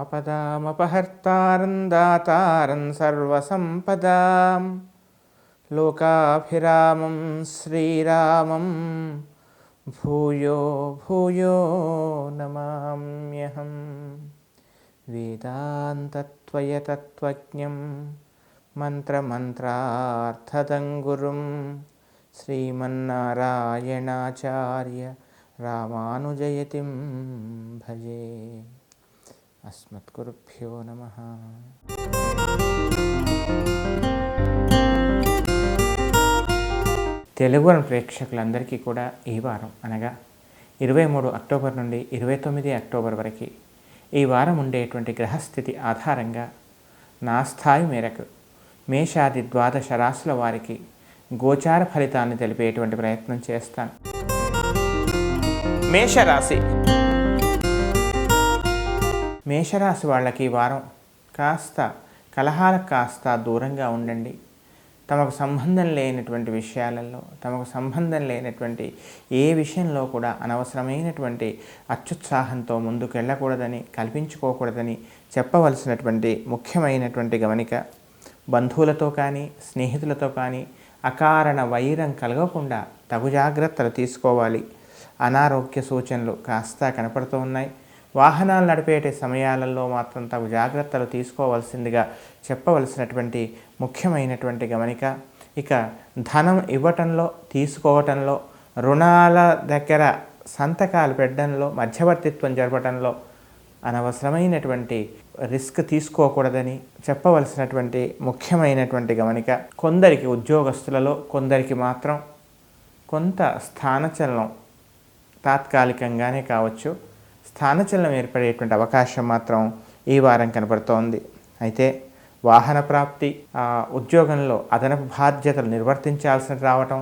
ఆపదామపహర్తారం దాతారం సర్వసంపదాం లోకాభిరామం శ్రీరామం భూయో భూయో నమామ్యహం. వేదాంతత్వయతత్వజ్ఞం మంత్రమంత్రార్థదం గురుం శ్రీమన్నారాయణాచార్య రామానుజయతిం భజే. అస్మద్గురుభ్యో నమః. తెలుగు ప్రేక్షకులందరికీ కూడా ఈ వారం అనగా 23 అక్టోబర్ నుండి 29 అక్టోబర్ వరకు ఈ వారం ఉండేటువంటి గ్రహస్థితి ఆధారంగా నా స్థాయి మేరకు మేషాది ద్వాదశ రాశుల వారికి గోచార ఫలితాన్ని తెలిపేటువంటి ప్రయత్నం చేస్తాను. మేషరాశి. మేషరాశి వాళ్ళకి ఈ వారం కాస్త కలహాలకు కాస్త దూరంగా ఉండండి. తమకు సంబంధం లేనటువంటి విషయాలలో, తమకు సంబంధం లేనటువంటి ఏ విషయంలో కూడా అనవసరమైనటువంటి అత్యుత్సాహంతో ముందుకు వెళ్ళకూడదని, కల్పించుకోకూడదని చెప్పవలసినటువంటి ముఖ్యమైనటువంటి గమనిక. బంధువులతో కానీ స్నేహితులతో కానీ అకారణ వైరం కలగకుండా తగు జాగ్రత్తలు తీసుకోవాలి. అనారోగ్య సూచనలు కాస్త కనపడుతూ ఉన్నాయి. వాహనాలు నడిపేటి సమయాలలో మాత్రం తగు జాగ్రత్తలు తీసుకోవాల్సిందిగా చెప్పవలసినటువంటి ముఖ్యమైనటువంటి గమనిక. ఇక ధనం ఇవ్వటంలో, తీసుకోవటంలో, రుణాల దగ్గర సంతకాలు పెట్టడంలో, మధ్యవర్తిత్వం జరపడంలో అనవసరమైనటువంటి రిస్క్ తీసుకోకూడదని చెప్పవలసినటువంటి ముఖ్యమైనటువంటి గమనిక. కొందరికి ఉద్యోగస్తులలో, కొందరికి మాత్రం కొంత స్థానచలనం తాత్కాలికంగానే కావచ్చు, స్థానచలనం ఏర్పడేటువంటి అవకాశం మాత్రం ఈ వారం కనపడుతోంది. అయితే వాహన ప్రాప్తి, ఉద్యోగంలో అదనపు బాధ్యతలు నిర్వర్తించాల్సి రావటం,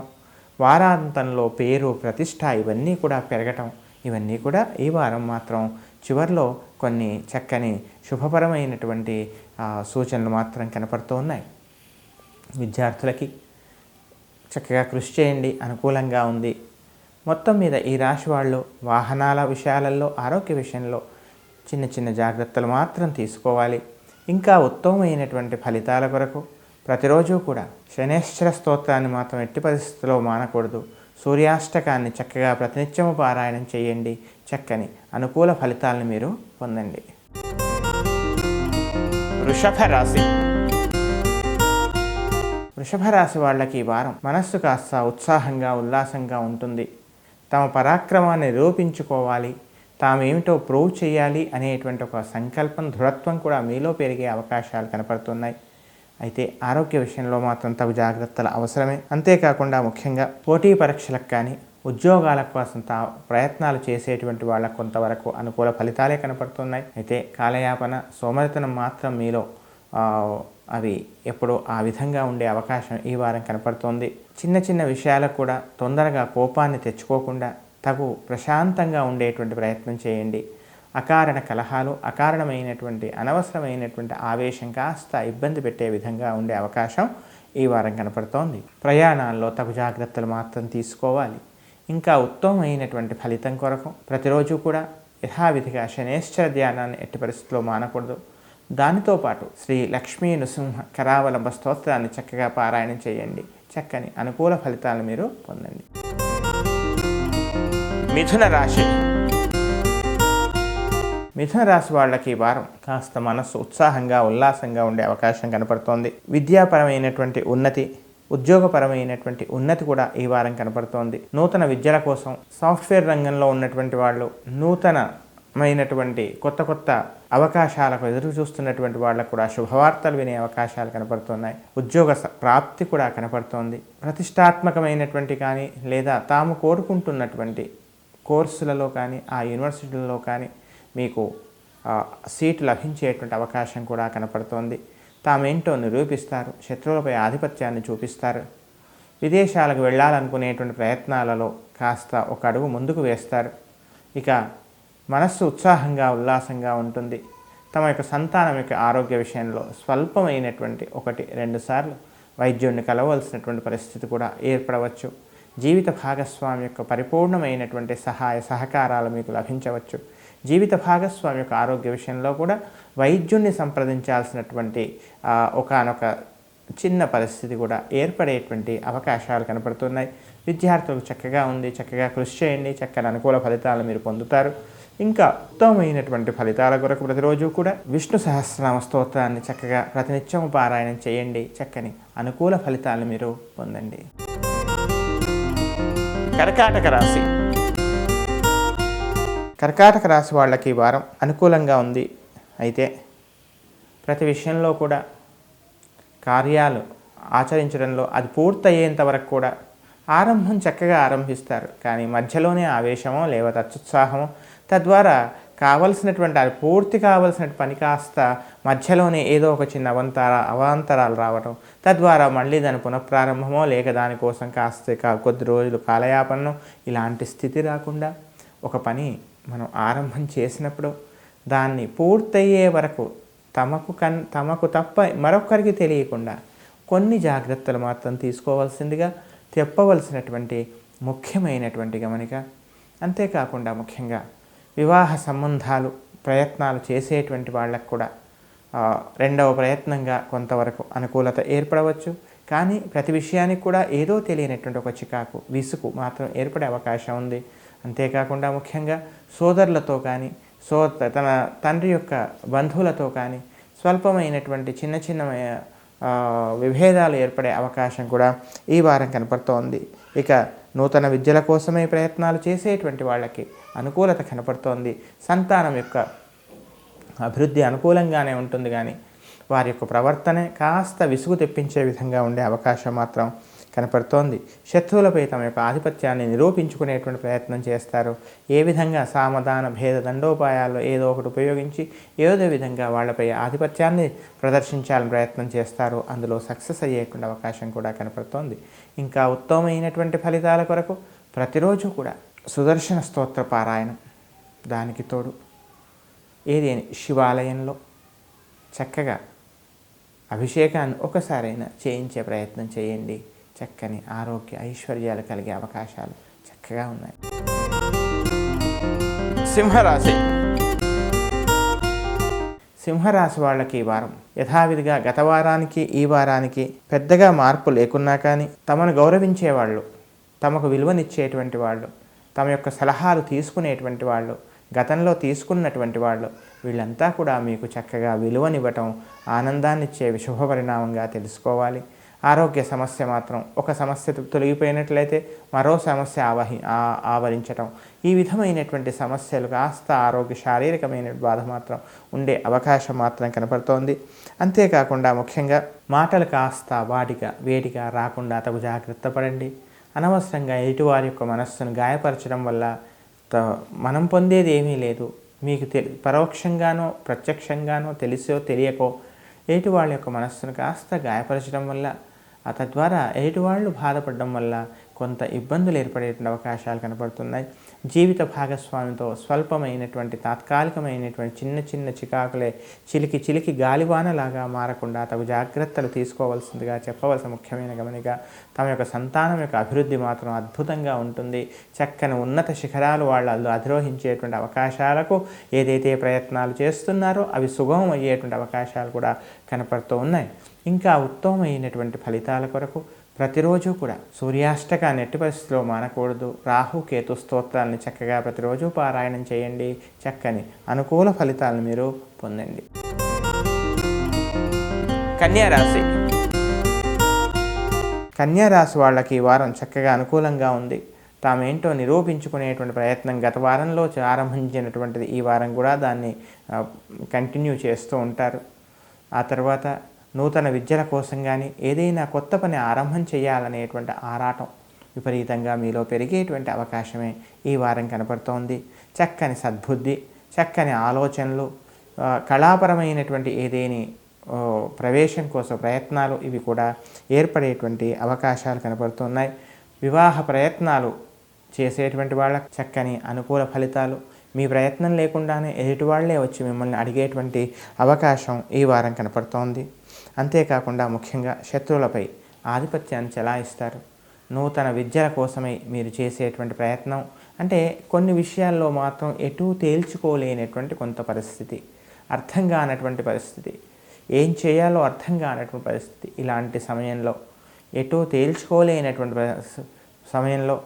వారాంతంలో పేరు ప్రతిష్ట ఇవన్నీ కూడా పెరగటం, ఇవన్నీ కూడా ఈ వారం మాత్రం చివరిలో కొన్ని చక్కని శుభపరమైనటువంటి సూచనలు మాత్రం కనపడుతూ ఉన్నాయి. విద్యార్థులకి చక్కగా కృషి చేయండి, అనుకూలంగా ఉంది. మొత్తం మీద ఈ రాశి వాళ్ళు వాహనాల విషయాలలో, ఆరోగ్య విషయంలో చిన్న చిన్న జాగ్రత్తలు మాత్రం తీసుకోవాలి. ఇంకా ఉత్తమమైనటువంటి ఫలితాల కొరకు ప్రతిరోజు కూడా శనేశ్వర స్తోత్రాన్ని మాత్రం ఎట్టి పరిస్థితుల్లో మానకూడదు. సూర్యాష్టకాన్ని చక్కగా ప్రతినిత్యము పారాయణం చేయండి. చక్కని అనుకూల ఫలితాలను మీరు పొందండి. వృషభ రాశి. వృషభ రాశి వాళ్ళకి ఈ వారం మనస్సు కాస్త ఉత్సాహంగా, ఉల్లాసంగా ఉంటుంది. తమ పరాక్రమాన్ని నిరూపించుకోవాలి, తామేమిటో ప్రూవ్ చేయాలి అనేటువంటి ఒక సంకల్పం, దృఢత్వం కూడా మీలో పెరిగే అవకాశాలు కనపడుతున్నాయి. అయితే ఆరోగ్య విషయంలో మాత్రం తగు జాగ్రత్తలు అవసరమే. అంతేకాకుండా ముఖ్యంగా పోటీ పరీక్షలకు కానీ, ఉద్యోగాల కోసం ప్రయత్నాలు చేసేటువంటి వాళ్ళకు కొంతవరకు అనుకూల ఫలితాలే కనపడుతున్నాయి. అయితే కాలయాపన, సోమరితనం మాత్రం మీలో అవి ఎప్పుడూ ఆ విధంగా ఉండే అవకాశం ఈ వారం కనపడుతోంది. చిన్న చిన్న విషయాలకు కూడా తొందరగా కోపాన్ని తెచ్చుకోకుండా తగు ప్రశాంతంగా ఉండేటువంటి ప్రయత్నం చేయండి. అకారణ కలహాలు, అకారణమైనటువంటి అనవసరమైనటువంటి ఆవేశం కాస్త ఇబ్బంది పెట్టే విధంగా ఉండే అవకాశం ఈ వారం కనపడుతోంది. ప్రయాణాల్లో తగు జాగ్రత్తలు మాత్రం తీసుకోవాలి. ఇంకా ఉత్తమమైనటువంటి ఫలితం కొరకు ప్రతిరోజు కూడా యథావిధిగా శనేశ్వర ధ్యానాన్ని ఎట్టి పరిస్థితుల్లో మానకూడదు. దానితో పాటు శ్రీ లక్ష్మీ నృసింహ కరావలంబ స్తోత్రాన్ని చక్కగా పారాయణం చేయండి. చక్కని అనుకూల ఫలితాలను మీరు పొందండి. మిథున రాశి. మిథున రాశి వాళ్ళకి ఈ వారం కాస్త మనస్సు ఉత్సాహంగా, ఉల్లాసంగా ఉండే అవకాశం కనపడుతోంది. విద్యాపరమైనటువంటి ఉన్నతి, ఉద్యోగపరమైనటువంటి ఉన్నతి కూడా ఈ వారం కనపడుతోంది. నూతన విద్యల కోసం సాఫ్ట్వేర్ రంగంలో ఉన్నటువంటి వాళ్ళు నూతనమైనటువంటి కొత్త కొత్త అవకాశాలకు ఎదురు చూస్తున్నటువంటి వాళ్ళకు కూడా శుభవార్తలు వినే అవకాశాలు కనపడుతున్నాయి. ఉద్యోగ ప్రాప్తి కూడా కనపడుతోంది. ప్రతిష్టాత్మకమైనటువంటి కానీ లేదా తాము కోరుకుంటున్నటువంటి కోర్సులలో కానీ, ఆ యూనివర్సిటీలలో కానీ మీకు సీటు లభించేటువంటి అవకాశం కూడా కనపడుతోంది. తామేంటో నిరూపిస్తారు, శత్రువులపై ఆధిపత్యాన్ని చూపిస్తారు. విదేశాలకు వెళ్ళాలనుకునేటువంటి ప్రయత్నాలలో కాస్త ఒక అడుగు ముందుకు వేస్తారు. ఇక మనస్సు ఉత్సాహంగా, ఉల్లాసంగా ఉంటుంది. తమ యొక్క సంతానం యొక్క ఆరోగ్య విషయంలో స్వల్పమైనటువంటి 1-2 సార్లు వైద్యుడిని కలవలసినటువంటి పరిస్థితి కూడా ఏర్పడవచ్చు. జీవిత భాగస్వామి యొక్క పరిపూర్ణమైనటువంటి సహాయ సహకారాలు మీకు లభించవచ్చు. జీవిత భాగస్వామి యొక్క ఆరోగ్య విషయంలో కూడా వైద్యుణ్ణి సంప్రదించాల్సినటువంటి ఒకానొక చిన్న పరిస్థితి కూడా ఏర్పడేటువంటి అవకాశాలు కనపడుతున్నాయి. విద్యార్థులకు చక్కగా ఉంది, చక్కగా కృషి చేయండి, చక్కని అనుకూల ఫలితాలు మీరు పొందుతారు. ఇంకా ఉత్తమమైనటువంటి ఫలితాల కొరకు ప్రతిరోజు కూడా విష్ణు సహస్రనామ స్తోత్రాన్ని చక్కగా ప్రతినిత్యం పారాయణం చేయండి, చక్కని అనుకూల ఫలితాలను మీరు పొందండి. కర్కాటక రాశి. కర్కాటక రాశి వాళ్ళకి ఈ వారం అనుకూలంగా ఉంది. అయితే ప్రతి విషయంలో కూడా కార్యాలు ఆచరించడంలో అది పూర్తయ్యేంత వరకు కూడా ఆరంభం చక్కగా ఆరంభిస్తారు, కానీ మధ్యలోనే ఆవేశమో లేకపోతే అత్యుత్సాహమో, తద్వారా కావలసినటువంటి అది పూర్తి కావలసిన పని కాస్త మధ్యలోనే ఏదో ఒక చిన్న అవాంతరాలు రావటం, తద్వారా మళ్ళీ దాని పునఃప్రారంభమో లేక దానికోసం కాస్త కొద్ది రోజులు కాలయాపనో ఇలాంటి స్థితి రాకుండా ఒక పని మనం ఆరంభం చేసినప్పుడు దాన్ని పూర్తయ్యే వరకు తమకు తప్ప మరొకరికి తెలియకుండా కొన్ని జాగ్రత్తలు మాత్రం తీసుకోవాల్సిందిగా చెప్పవలసినటువంటి ముఖ్యమైనటువంటి గమనిక. అంతేకాకుండా ముఖ్యంగా వివాహ సంబంధాలు ప్రయత్నాలు చేసేటువంటి వాళ్ళకు కూడా రెండవ ప్రయత్నంగా కొంతవరకు అనుకూలత ఏర్పడవచ్చు. కానీ ప్రతి విషయానికి కూడా ఏదో తెలియనటువంటి ఒక చికాకు, విసుగు మాత్రం ఏర్పడే అవకాశం ఉంది. అంతేకాకుండా ముఖ్యంగా సోదరులతో కానీ తన తండ్రి యొక్క బంధువులతో కానీ స్వల్పమైనటువంటి చిన్న చిన్న విభేదాలు ఏర్పడే అవకాశం కూడా ఈ వారం కనపడుతోంది. ఇక నూతన విద్యల కోసమే ప్రయత్నాలు చేసేటువంటి వాళ్ళకి అనుకూలత కనపడుతోంది. సంతానం యొక్క అభివృద్ధి అనుకూలంగానే ఉంటుంది, కానీ వారి యొక్క ప్రవర్తనే కాస్త విసుగు తెప్పించే విధంగా ఉండే అవకాశం మాత్రం కనపడుతోంది. శత్రువులపై తమ యొక్క ఆధిపత్యాన్ని నిరూపించుకునేటువంటి ప్రయత్నం చేస్తారు. ఏ విధంగా సామధాన భేద దండోపాయాల్లో ఏదో ఒకటి ఉపయోగించి ఏదో విధంగా వాళ్ళపై ఆధిపత్యాన్ని ప్రదర్శించాలని ప్రయత్నం చేస్తారు. అందులో సక్సెస్ అయ్యేటువంటి అవకాశం కూడా కనపడుతోంది. ఇంకా ఉత్తమమైనటువంటి ఫలితాల కొరకు ప్రతిరోజు కూడా సుదర్శన స్తోత్ర పారాయణం, దానికి తోడు ఏదేని శివాలయంలో చక్కగా అభిషేకాన్ని ఒకసారైనా చేయించే ప్రయత్నం చేయండి. చక్కని ఆరోగ్య ఐశ్వర్యాలు కలిగే అవకాశాలు చక్కగా ఉన్నాయి. సింహరాశి. సింహరాశి వాళ్ళకి ఈ వారం యథావిధిగా గత వారానికి ఈ వారానికి పెద్దగా మార్పు లేకున్నా కానీ తమను గౌరవించేవాళ్ళు, తమకు విలువనిచ్చేటువంటి వాళ్ళు, తమ యొక్క సలహాలు తీసుకునేటువంటి వాళ్ళు, గతంలో తీసుకున్నటువంటి వాళ్ళు, వీళ్ళంతా కూడా మీకు చక్కగా విలువనివ్వటం ఆనందాన్నిచ్చే శుభ పరిణామంగా తెలుసుకోవాలి. ఆరోగ్య సమస్య మాత్రం ఒక సమస్య తొలగిపోయినట్లయితే మరో సమస్య ఆవరించటం, ఈ విధమైనటువంటి సమస్యలు కాస్త ఆరోగ్య శారీరకమైన బాధ మాత్రం ఉండే అవకాశం మాత్రం కనపడుతోంది. అంతేకాకుండా ముఖ్యంగా మాటలు కాస్త వేడిగా రాకుండా తగు జాగ్రత్త పడండి. అనవసరంగా ఎదుటివారి యొక్క మనస్సును గాయపరచడం వల్ల మనం పొందేది ఏమీ లేదు. మీకు పరోక్షంగానో ప్రత్యక్షంగానో తెలిసో తెలియకో ఎదుటి వాళ్ళ యొక్క మనస్సును కాస్త గాయపరచడం వల్ల తద్వారా ఎదుటి వాళ్ళు బాధపడడం వల్ల కొంత ఇబ్బందులు ఏర్పడేటువంటి అవకాశాలు కనపడుతున్నాయి. జీవిత భాగస్వామితో స్వల్పమైనటువంటి తాత్కాలికమైనటువంటి చిన్న చికాకులే చిలికి గాలివానలాగా మారకుండా తగు జాగ్రత్తలు తీసుకోవాల్సిందిగా చెప్పవలసిన ముఖ్యమైన గమనిక. తమ యొక్క సంతానం యొక్క అభివృద్ధి మాత్రం అద్భుతంగా ఉంటుంది. చక్కని ఉన్నత శిఖరాలు వాళ్ళు అధిరోహించేటువంటి అవకాశాలకు ఏదైతే ప్రయత్నాలు చేస్తున్నారో అవి సుగమం అయ్యేటువంటి అవకాశాలు కూడా కనపడుతూ ఉన్నాయి. ఇంకా ఉత్తమమైనటువంటి ఫలితాల కొరకు ప్రతిరోజు కూడా సూర్యాష్టకాన్ని ఎట్టి పరిస్థితిలో మానకూడదు. రాహు కేతు స్తోత్రాన్ని చక్కగా ప్రతిరోజు పారాయణం చేయండి. చక్కని అనుకూల ఫలితాలను మీరు పొందండి. కన్యారాశి. కన్యారాశి వాళ్ళకి ఈ వారం చక్కగా అనుకూలంగా ఉంది. తామేంటో నిరూపించుకునేటువంటి ప్రయత్నం గత వారంలో ఆరంభించినటువంటిది ఈ వారం కూడా దాన్ని కంటిన్యూ చేస్తూ ఉంటారు. ఆ తర్వాత నూతన విద్యల కోసం కానీ ఏదైనా కొత్త పని ఆరంభం చేయాలనేటువంటి ఆరాటం విపరీతంగా మీలో పెరిగేటువంటి అవకాశమే ఈ వారం కనపడుతోంది. చక్కని సద్బుద్ధి, చక్కని ఆలోచనలు, కళాపరమైనటువంటి ఏదేని ప్రవేశం కోసం ప్రయత్నాలు ఇవి కూడా ఏర్పడేటువంటి అవకాశాలు కనపడుతున్నాయి. వివాహ ప్రయత్నాలు చేసేటువంటి వాళ్ళకు చక్కని అనుకూల ఫలితాలు, మీ ప్రయత్నం లేకుండానే ఎదుటి వాళ్లే వచ్చి మిమ్మల్ని అడిగేటువంటి అవకాశం ఈ వారం కనపడుతోంది. అంతేకాకుండా ముఖ్యంగా శత్రువులపై ఆధిపత్యాన్ని చెలాయిస్తారు. నూతన విద్యల కోసమై మీరు చేసేటువంటి ప్రయత్నం అంటే కొన్ని విషయాల్లో మాత్రం ఎటూ తేల్చుకోలేనటువంటి కొంత పరిస్థితి, అర్థం కానటువంటి పరిస్థితి, ఏం చేయాలో అర్థం కానటువంటి పరిస్థితి. ఇలాంటి సమయంలో ఎటూ తేల్చుకోలేనటువంటి సమయంలో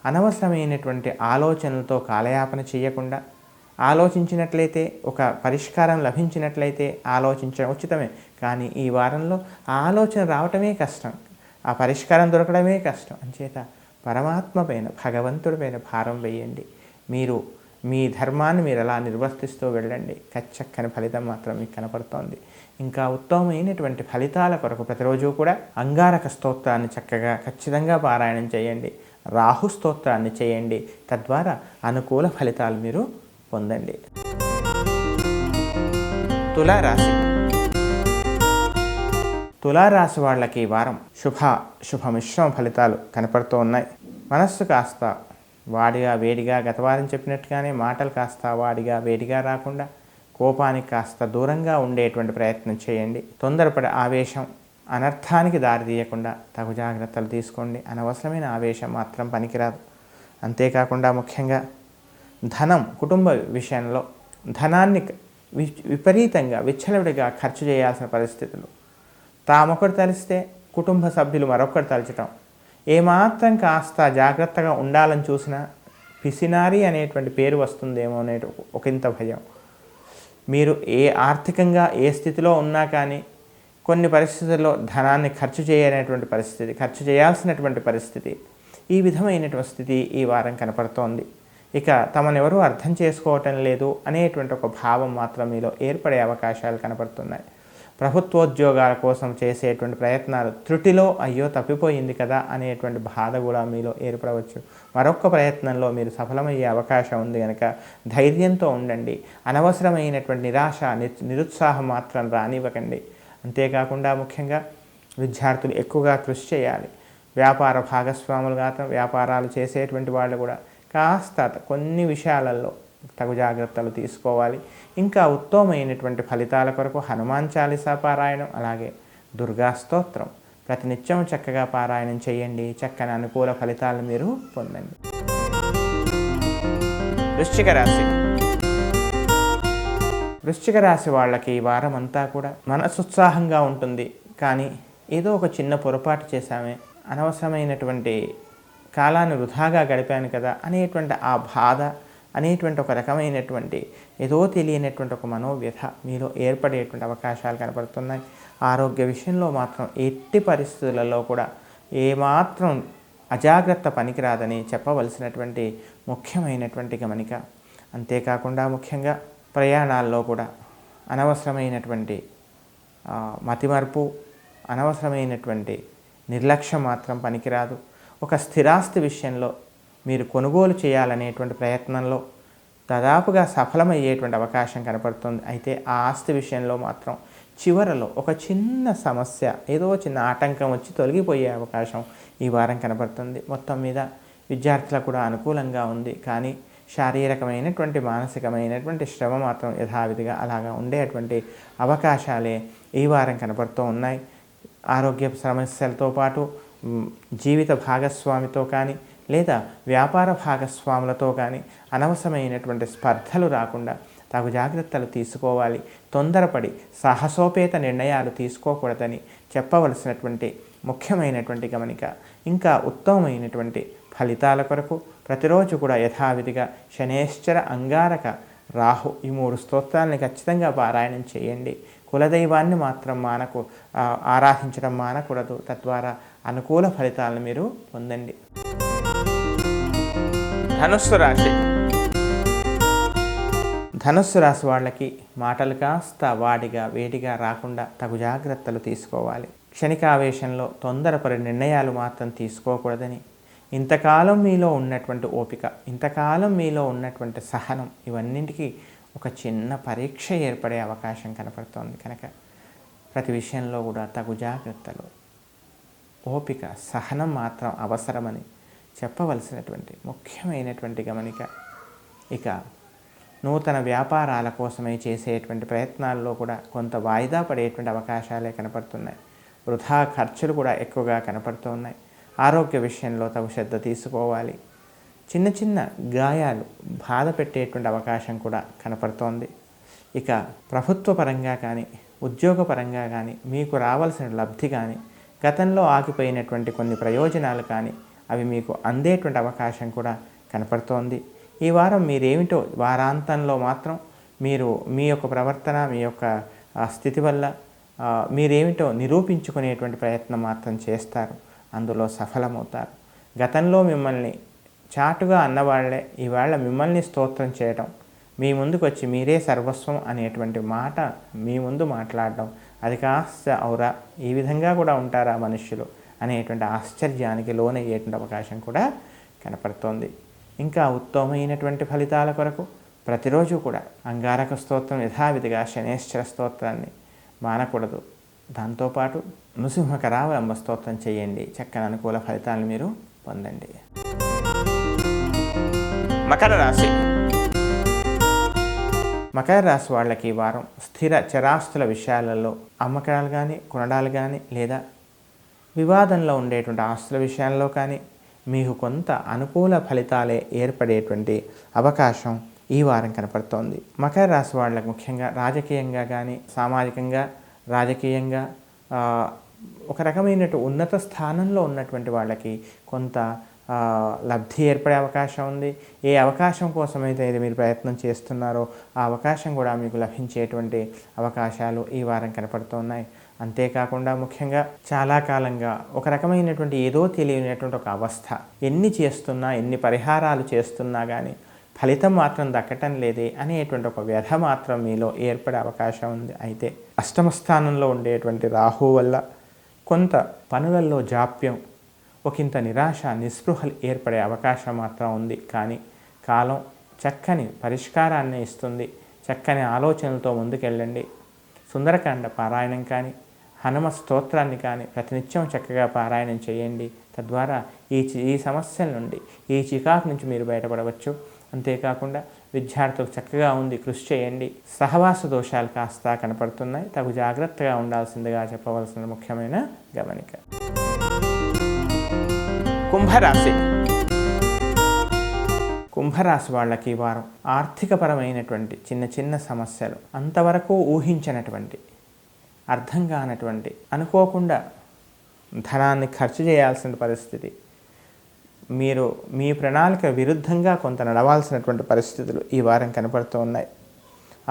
అనవసరమైనటువంటి ఆలోచనలతో కాలయాపన చేయకుండా, ఆలోచించినట్లయితే ఒక పరిష్కారం లభించినట్లయితే ఆలోచించడం ఉచితమే. కానీ ఈ వారంలో ఆ ఆలోచన రావటమే కష్టం, ఆ పరిష్కారం దొరకడమే కష్టం. అంచేత పరమాత్మ పైన, భగవంతుడి పైన భారం వేయండి. మీరు మీ ధర్మాన్ని మీరు అలా నిర్వర్తిస్తూ వెళ్ళండి. చక్కని ఫలితం మాత్రం మీకు కనపడుతోంది. ఇంకా ఉత్తమమైనటువంటి ఫలితాల కొరకు ప్రతిరోజు కూడా అంగారక స్తోత్రాన్ని చక్కగా ఖచ్చితంగా పారాయణం చేయండి. రాహు స్తోత్రాన్ని చేయండి. తద్వారా అనుకూల ఫలితాలు మీరు పొందండి. తులారాశి. తులారాశి వాళ్ళకి ఈ వారం శుభ మిశ్రమ ఫలితాలు కనపడుతూ ఉన్నాయి. మనస్సు కాస్త వాడిగా వేడిగా, గత వారం చెప్పినట్టుగానే మాటలు కాస్త వాడిగా వేడిగా రాకుండా కోపానికి కాస్త దూరంగా ఉండేటువంటి ప్రయత్నం చేయండి. తొందరపడి ఆవేశం అనర్థానికి దారి తీయకుండా తగు జాగ్రత్తలు తీసుకోండి. అనవసరమైన ఆవేశం మాత్రం పనికిరాదు. అంతేకాకుండా ముఖ్యంగా ధనం, కుటుంబ విషయంలో ధనాన్ని విపరీతంగా విచ్చలవిడిగా ఖర్చు చేయాల్సిన పరిస్థితులు, తామొకటి తలిస్తే కుటుంబ సభ్యులు మరొకటి తలచటం, ఏమాత్రం కాస్త జాగ్రత్తగా ఉండాలని చూసినా పిసినారి అనేటువంటి పేరు వస్తుందేమో అనే ఒకంత భయం. మీరు ఆర్థికంగా ఏ స్థితిలో ఉన్నా కానీ కొన్ని పరిస్థితుల్లో ధనాన్ని ఖర్చు చేయనటువంటి పరిస్థితి, ఖర్చు చేయాల్సినటువంటి పరిస్థితి, ఈ విధమైనటువంటి స్థితి ఈ వారం కనపడుతోంది. ఇక తమనెవరూ అర్థం చేసుకోవటం లేదు అనేటువంటి ఒక భావం మాత్రం మీలో ఏర్పడే అవకాశాలు కనపడుతున్నాయి. ప్రభుత్వోద్యోగాల కోసం చేసేటువంటి ప్రయత్నాలు త్రుటిలో అయ్యో తప్పిపోయింది కదా అనేటువంటి బాధ కూడా మీలో ఏర్పడవచ్చు. మరొక ప్రయత్నంలో మీరు సఫలమయ్యే అవకాశం ఉంది కనుక ధైర్యంతో ఉండండి. అనవసరమైనటువంటి నిరాశ, నిరుత్సాహం మాత్రం రానివ్వకండి. అంతేకాకుండా ముఖ్యంగా విద్యార్థులు ఎక్కువగా కృషి చేయాలి. వ్యాపార భాగస్వాములుగా వ్యాపారాలు చేసేటువంటి వాళ్ళు కూడా కాస్త కొన్ని విషయాలలో తగు జాగ్రత్తలు తీసుకోవాలి. ఇంకా ఉత్తమమైనటువంటి ఫలితాల కొరకు హనుమాన్ చాలీసా పారాయణం, అలాగే దుర్గా స్తోత్రం ప్రతినిత్యం చక్కగా పారాయణం చేయండి. చక్కని అనుకూల ఫలితాలను మీరు పొందండి. వృశ్చిక రాశి. వృశ్చిక రాశి వాళ్ళకి ఈ వారం అంతా కూడా మనసుత్సాహంగా ఉంటుంది. కానీ ఏదో ఒక చిన్న పొరపాటు చేశామే, అనవసరమైనటువంటి కాలాన్ని వృధాగా గడిపాను కదా అనేటువంటి ఆ బాధ, అనేటువంటి ఒక రకమైనటువంటి ఏదో తెలియనటువంటి ఒక మనోవ్యథ మీలో ఏర్పడేటువంటి అవకాశాలు కనపడుతున్నాయి. ఆరోగ్య విషయంలో మాత్రం ఎట్టి పరిస్థితులలో కూడా ఏమాత్రం అజాగ్రత్త పనికిరాదని చెప్పవలసినటువంటి ముఖ్యమైనటువంటి గమనిక. అంతేకాకుండా ముఖ్యంగా ప్రయాణాల్లో కూడా అనవసరమైనటువంటి మతిమరుపు, అనవసరమైనటువంటి నిర్లక్ష్యం మాత్రం పనికిరాదు. ఒక స్థిరాస్తి విషయంలో మీరు కొనుగోలు చేయాలనేటువంటి ప్రయత్నంలో దాదాపుగా సఫలమయ్యేటువంటి అవకాశం కనపడుతుంది. అయితే ఆ ఆస్తి విషయంలో మాత్రం చివరలో ఒక చిన్న సమస్య, ఏదో చిన్న ఆటంకం వచ్చి తొలగిపోయే అవకాశం ఈ వారం కనపడుతుంది. మొత్తం మీద విద్యార్థులకు కూడా అనుకూలంగా ఉంది. కానీ శారీరకమైనటువంటి, మానసికమైనటువంటి శ్రమ మాత్రం యథావిధిగా అలాగా ఉండేటువంటి అవకాశాలే ఈ వారం కనపడుతూ ఉన్నాయి. ఆరోగ్య సమస్యలతో పాటు జీవిత భాగస్వామితో కానీ లేదా వ్యాపార భాగస్వాములతో కానీ అనవసరమైనటువంటి స్పర్ధలు రాకుండా తగు జాగ్రత్తలు తీసుకోవాలి. తొందరపడి సాహసోపేత నిర్ణయాలు తీసుకోకూడదని చెప్పవలసినటువంటి ముఖ్యమైనటువంటి గమనిక. ఇంకా ఉత్తమమైనటువంటి ఫలితాల కొరకు ప్రతిరోజు కూడా యథావిధిగా శనేశ్వర, అంగారక, రాహు ఈ 3 స్తోత్రాలని ఖచ్చితంగా పారాయణం చేయండి. కులదైవాన్ని మాత్రం ఆరాధించడం మానకూడదు. తద్వారా అనుకూల ఫలితాలను మీరు పొందండి. ధనుస్సు రాశి. ధనుస్సు రాశి వాళ్ళకి మాటలు కాస్త వాడిగా వేడిగా రాకుండా తగు జాగ్రత్తలు తీసుకోవాలి. క్షణికావేశంలో తొందరపడి నిర్ణయాలు మాత్రం తీసుకోకూడదని, ఇంతకాలం మీలో ఉన్నటువంటి ఓపిక, ఇంతకాలం మీలో ఉన్నటువంటి సహనం, ఇవన్నింటికి ఒక చిన్న పరీక్ష ఏర్పడే అవకాశం కనపడుతోంది. కనుక ప్రతి విషయంలో కూడా తగు జాగ్రత్తలు, ఓపిక, సహనం మాత్రం అవసరమని చెప్పవలసినటువంటి ముఖ్యమైనటువంటి గమనిక. ఇక నూతన వ్యాపారాల కోసమే చేసేటువంటి ప్రయత్నాల్లో కూడా కొంత వాయిదా పడేటువంటి అవకాశాలే కనపడుతున్నాయి. వృధా ఖర్చులు కూడా ఎక్కువగా కనపడుతూ ఉన్నాయి. ఆరోగ్య విషయంలో తగు శ్రద్ధ తీసుకోవాలి. చిన్న చిన్న గాయాలు బాధ పెట్టేటువంటి అవకాశం కూడా కనపడుతోంది. ఇక ప్రభుత్వ పరంగా కానీ ఉద్యోగపరంగా కానీ మీకు రావాల్సిన లబ్ధి కానీ గతంలో ఆగిపోయినటువంటి కొన్ని ప్రయోజనాలు కానీ అవి మీకు అందేటువంటి అవకాశం కూడా కనపడుతోంది. ఈ వారం మీరేమిటో వారాంతంలో మాత్రం మీరు మీ యొక్క ప్రవర్తన మీ యొక్క స్థితి వల్ల మీరేమిటో నిరూపించుకునేటువంటి ప్రయత్నం మాత్రం చేస్తారు. అందులో సఫలమవుతారు. గతంలో మిమ్మల్ని చాటుగా అన్నవాళ్లే ఈవేళ మిమ్మల్ని స్తోత్రం చేయడం, మీ ముందుకు వచ్చి మీరే సర్వస్వం అనేటువంటి మాట మీ ముందు మాట్లాడడం, అది కాస్త ఔరా ఈ విధంగా కూడా ఉంటారా మనుష్యులు అనేటువంటి ఆశ్చర్యానికి లోనయ్యేటువంటి అవకాశం కూడా కనపడుతోంది. ఇంకా ఉత్తమమైనటువంటి ఫలితాల కొరకు ప్రతిరోజు కూడా అంగారక స్తోత్రం యథావిధిగా శనేశ్వర స్తోత్రాన్ని మానకూడదు. దాంతోపాటు నృసింహకరావలంబ స్తోత్రం చేయండి. చక్కని అనుకూల ఫలితాలను మీరు పొందండి. మకర రాశి. మకర రాశి వాళ్ళకి ఈ వారం స్థిర చరాస్తుల విషయాలలో అమ్మకాలు కానీ కొనడాలు కానీ లేదా వివాదంలో ఉండేటువంటి ఆస్తుల విషయాల్లో కానీ మీకు కొంత అనుకూల ఫలితాలే ఏర్పడేటువంటి అవకాశం ఈ వారం కనపడుతోంది. మకర రాశి వాళ్ళకు ముఖ్యంగా రాజకీయంగా కానీ సామాజికంగా రాజకీయంగా ఒక రకమైన ఉన్నత స్థానంలో ఉన్నటువంటి వాళ్ళకి కొంత లబ్ధి ఏర్పడే అవకాశం ఉంది. ఏ అవకాశం కోసమైతే ఇది మీరు ప్రయత్నం చేస్తున్నారో ఆ అవకాశం కూడా మీకు లభించేటువంటి అవకాశాలు ఈ వారం కనపడుతున్నాయి. అంతేకాకుండా ముఖ్యంగా చాలా కాలంగా ఒక రకమైనటువంటి ఏదో తెలియనటువంటి ఒక అవస్థ, ఎన్ని చేస్తున్నా ఎన్ని పరిహారాలు చేస్తున్నా కానీ ఫలితం మాత్రం దక్కటం లేదే అనేటువంటి ఒక వ్యధ మాత్రం మీలో ఏర్పడే అవకాశం ఉంది. అయితే అష్టమ స్థానంలో ఉండేటువంటి రాహు వల్ల కొంత పనులలో జాప్యం, ఒకంత నిరాశ నిస్పృహలు ఏర్పడే అవకాశం మాత్రం ఉంది. కానీ కాలం చక్కని పరిష్కారాన్ని ఇస్తుంది. చక్కని ఆలోచనలతో ముందుకెళ్ళండి. సుందరకాండ పారాయణం కానీ హనుమ స్తోత్రాన్ని కానీ ప్రతినిత్యం చక్కగా పారాయణం చేయండి. తద్వారా ఈ సమస్యల నుండి ఈ చికాకు నుంచి మీరు బయటపడవచ్చు. అంతేకాకుండా విద్యార్థులకు చక్కగా ఉంది, కృషి చేయండి. సహవాస దోషాలు కాస్త కనపడుతున్నాయి, తగు జాగ్రత్తగా ఉండాల్సిందిగా చెప్పవలసిన ముఖ్యమైన గమనిక. కుంభరాశి. కుంభరాశి వాళ్ళకి ఈ వారం ఆర్థికపరమైనటువంటి చిన్న చిన్న సమస్యలు, అంతవరకు ఊహించినటువంటి అర్థం కానటువంటి అనుకోకుండా ధనాన్ని ఖర్చు చేయాల్సిన పరిస్థితి, మీరు మీ ప్రణాళిక విరుద్ధంగా కొంత నడవాల్సినటువంటి పరిస్థితులు ఈ వారం కనపడుతూ ఉన్నాయి.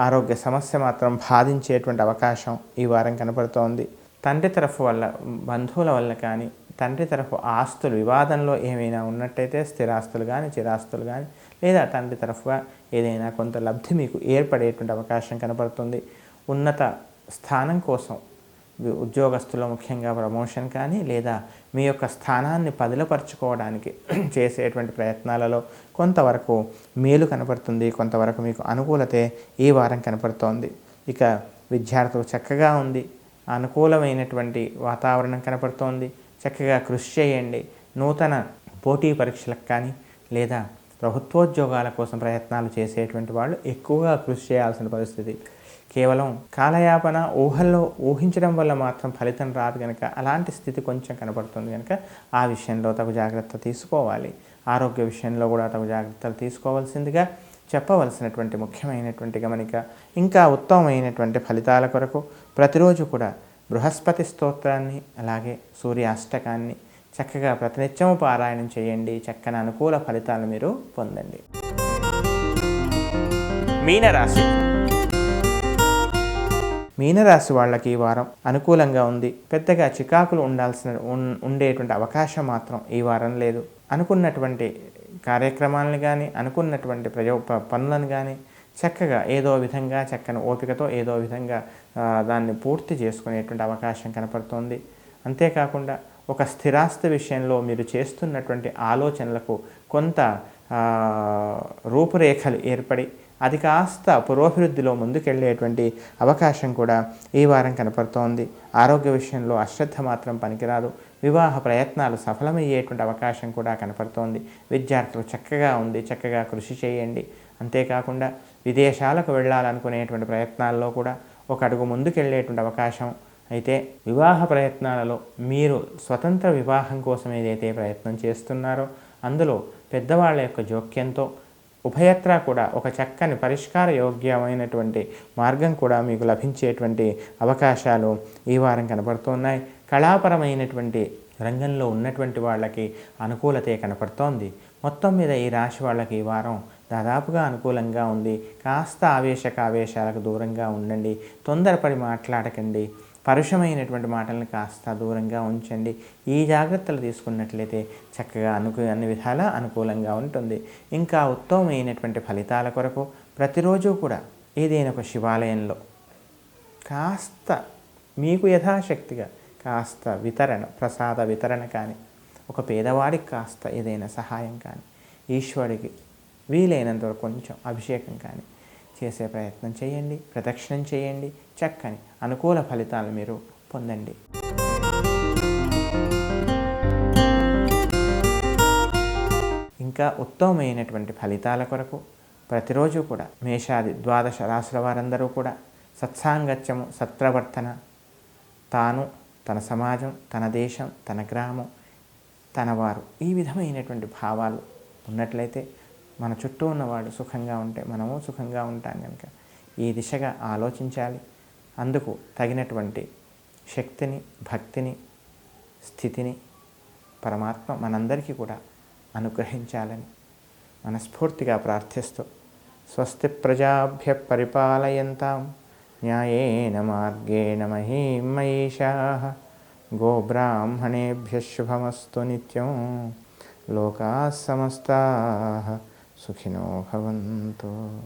ఆరోగ్య సమస్య మాత్రం బాధించేటువంటి అవకాశం ఈ వారం కనపడుతోంది. తండ్రి తరఫు వల్ల బంధువుల వల్ల కానీ తండ్రి తరఫు ఆస్తులు వివాదంలో ఏమైనా ఉన్నట్టయితే స్థిరాస్తులు కానీ చిరాస్తులు కానీ లేదా తండ్రి తరఫుగా ఏదైనా కొంత లబ్ధి మీకు ఏర్పడేటువంటి అవకాశం కనపడుతుంది. ఉన్నత స్థానం కోసం ఉద్యోగస్తులు ముఖ్యంగా ప్రమోషన్ కానీ లేదా మీ యొక్క స్థానాన్ని పదిలపరుచుకోవడానికి చేసేటువంటి ప్రయత్నాలలో కొంతవరకు మేలు కనపడుతుంది, కొంతవరకు మీకు అనుకూలతే ఈ వారం కనపడుతోంది. ఇక విద్యార్థులు చక్కగా ఉంది, అనుకూలమైనటువంటి వాతావరణం కనపడుతోంది. చక్కగా కృషి చేయండి. నూతన పోటీ పరీక్షలకు కానీ లేదా ప్రభుత్వోద్యోగాల కోసం ప్రయత్నాలు చేసేటువంటి వాళ్ళు ఎక్కువగా కృషి చేయాల్సిన పరిస్థితి. కేవలం కాలయాపన ఊహల్లో ఊహించడం వల్ల మాత్రం ఫలితం రాదు కనుక అలాంటి స్థితి కొంచెం కనపడుతుంది కనుక ఆ విషయంలో తగు జాగ్రత్త తీసుకోవాలి. ఆరోగ్య విషయంలో కూడా తగు జాగ్రత్తలు తీసుకోవాల్సిందిగా చెప్పవలసినటువంటి ముఖ్యమైనటువంటి గమనిక. ఇంకా ఉత్తమమైనటువంటి ఫలితాల కొరకు ప్రతిరోజు కూడా బృహస్పతి స్తోత్రాన్ని అలాగే సూర్యాష్టకాన్ని చక్కగా ప్రతినిత్యము పారాయణం చేయండి. చక్కని అనుకూల ఫలితాలు మీరు పొందండి. మీనరాశి. మీనరాశి వాళ్ళకి ఈ వారం అనుకూలంగా ఉంది. పెద్దగా చికాకులు ఉండేటువంటి అవకాశం మాత్రం ఈ వారం లేదు. అనుకున్నటువంటి కార్యక్రమాలను కానీ అనుకున్నటువంటి పనులను కానీ చక్కగా ఏదో విధంగా చక్కని ఓపికతో ఏదో విధంగా దాన్ని పూర్తి చేసుకునేటువంటి అవకాశం కనపడుతోంది. అంతేకాకుండా ఒక స్థిరాస్తి విషయంలో మీరు చేస్తున్నటువంటి ఆలోచనలకు కొంత రూపురేఖలు ఏర్పడి అది కాస్త పురోభివృద్ధిలో ముందుకెళ్ళేటువంటి అవకాశం కూడా ఈ వారం కనపడుతోంది. ఆరోగ్య విషయంలో అశ్రద్ధ మాత్రం పనికిరాదు. వివాహ ప్రయత్నాలు సఫలమయ్యేటువంటి అవకాశం కూడా కనపడుతోంది. విద్యార్థులు చక్కగా ఉంది, చక్కగా కృషి చేయండి. అంతేకాకుండా విదేశాలకు వెళ్ళాలనుకునేటువంటి ప్రయత్నాల్లో కూడా ఒక అడుగు ముందుకెళ్ళేటువంటి అవకాశం. అయితే వివాహ ప్రయత్నాలలో మీరు స్వతంత్ర వివాహం కోసం ఏదైతే ప్రయత్నం చేస్తున్నారో అందులో పెద్దవాళ్ళ యొక్క జోక్యంతో ఉభయత్రా కూడా ఒక చక్కని పరిష్కార యోగ్యమైనటువంటి మార్గం కూడా మీకు లభించేటువంటి అవకాశాలు ఈ వారం కనపడుతున్నాయి. కళాపరమైనటువంటి రంగంలో ఉన్నటువంటి వాళ్ళకి అనుకూలతే కనపడుతోంది. మొత్తం మీద ఈ రాశి వాళ్ళకి ఈ వారం దాదాపుగా అనుకూలంగా ఉంది. కాస్త ఆవేశాలకు దూరంగా ఉండండి. తొందరపడి మాట్లాడకండి. పరుషమైనటువంటి మాటలను కాస్త దూరంగా ఉంచండి. ఈ జాగ్రత్తలు తీసుకున్నట్లయితే చక్కగా అన్ని విధాలా అనుకూలంగా ఉంటుంది. ఇంకా ఉత్తమమైనటువంటి ఫలితాల కొరకు ప్రతిరోజు కూడా ఏదైనా ఒక శివాలయంలో కాస్త మీకు యథాశక్తిగా కాస్త ప్రసాద వితరణ కానీ, ఒక పేదవాడికి కాస్త ఏదైనా సహాయం కానీ, ఈశ్వరుడికి వీలైనంత కొంచెం అభిషేకం కానీ చేసే ప్రయత్నం చేయండి. ప్రదక్షిణం చేయండి. చక్కని అనుకూల ఫలితాలు మీరు పొందండి. ఇంకా ఉత్తమమైనటువంటి ఫలితాల కొరకు ప్రతిరోజు కూడా మేషాది ద్వాదశ రాశుల వారందరూ కూడా సత్సాంగత్యము, సత్ప్రవర్తన, తాను, తన సమాజం, తన దేశం, తన గ్రామం, తన వారు, ఈ విధమైనటువంటి భావాలు ఉన్నట్లయితే మన చుట్టూ ఉన్నవాడు సుఖంగా ఉంటే మనము సుఖంగా ఉంటాం కనుక ఈ దిశగా ఆలోచించాలి. అందుకు తగినటువంటి శక్తిని, భక్తిని, స్థితిని పరమాత్మ మనందరికీ కూడా అనుగ్రహించాలని మనస్ఫూర్తిగా ప్రార్థిస్తూ స్వస్తి ప్రజాభ్య పరిపాలయంతాం న్యాయేన మార్గేణ మహీం మహిషాః గోబ్రాహ్మణేభ్యః శుభమస్తు నిత్యం లోకాః సమస్తాః సుఖినో భవంతు.